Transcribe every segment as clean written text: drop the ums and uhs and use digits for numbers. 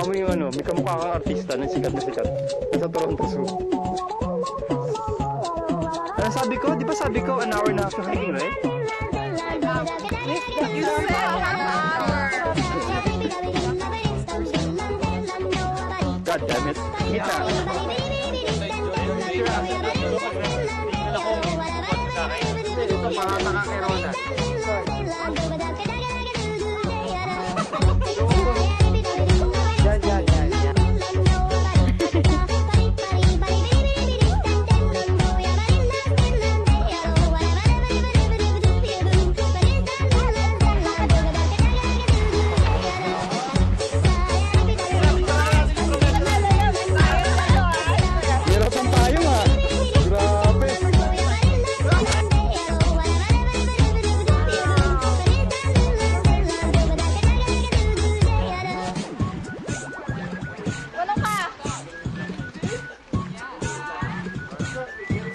mo yung ano, may kamukha kang artista na sikat na sikat. Nasa Toronto Zoo. Sabi ko, di ba sabi ko, an hour and a half na hiking, right? You said half hour. God damn it. Kita. Ito para nakakirona.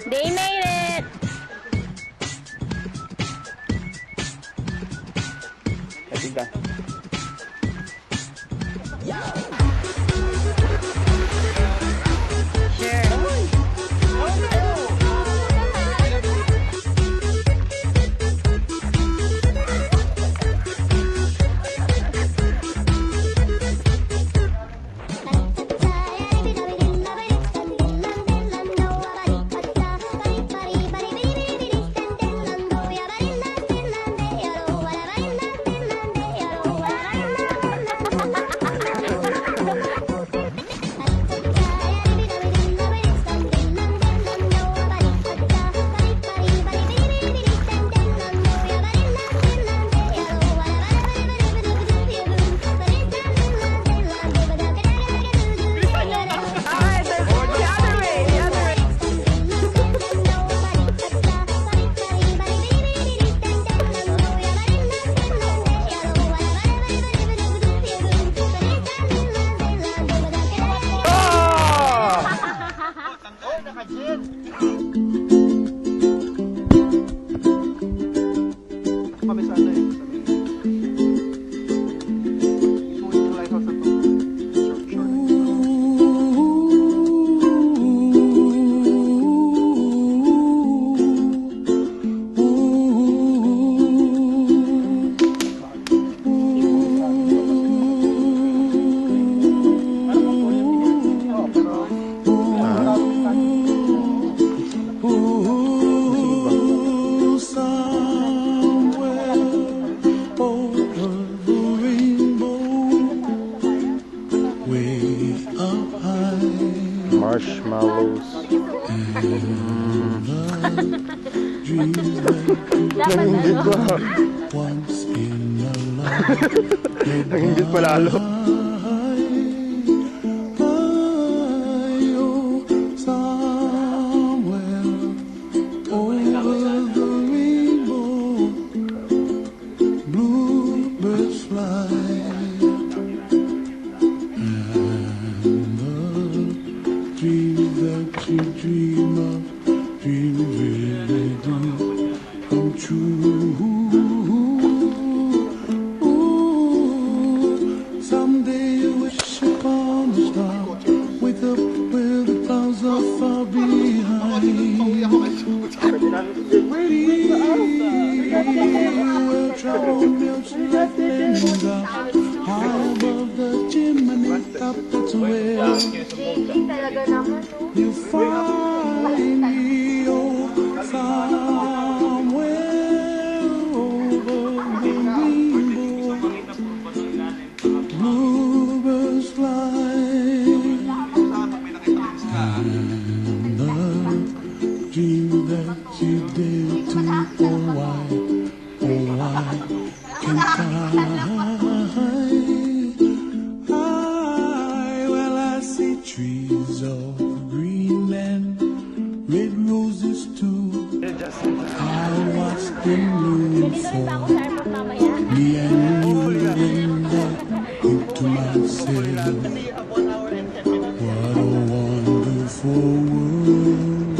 They made it! I think that. Marshmallows. Nanginggit ba? Nanginggit pa lalo. You find me somewhere over the rainbow. Bluebirds fly, and the dream that you did to, oh why can't well, I see trees of green and red roses too. I watch them bloom for me and you, and I think to myself, what a wonderful world.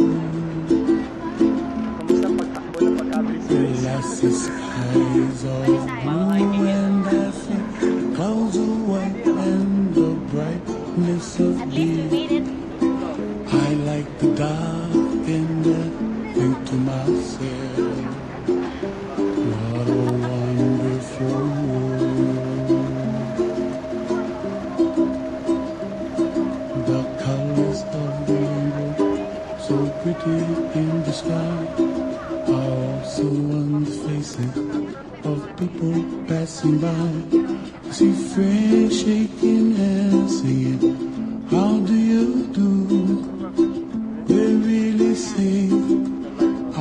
Well, I see skies of blue and I see clouds of white and the bright darkness of At least we day. made it. I like the dark and I think to myself, what a wonderful world. The colors of the rainbow, so pretty in the sky, are also on the faces of people passing by. I see friends shaking hands singing, how do you do? They really say, I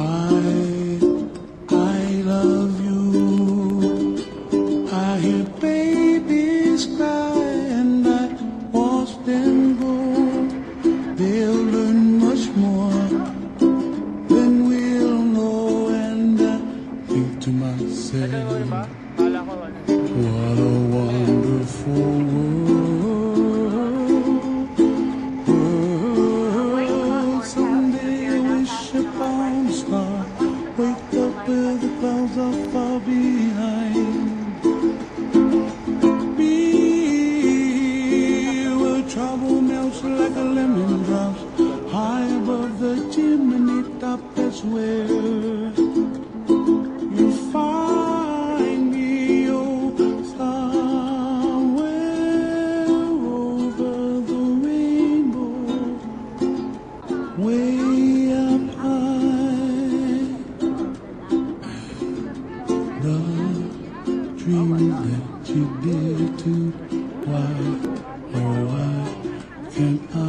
love you. I hear babies cry and I watch them go. They'll learn much more than we'll know, and I think to myself, what a wonderful world. Someday I wish upon a star, wake up where the clouds are far behind. Be where trouble melts like a lemon drops, high above the chimney top. That's where you find me, oh, somewhere over the rainbow, way up high. The dream that you did to why, oh, why can't I?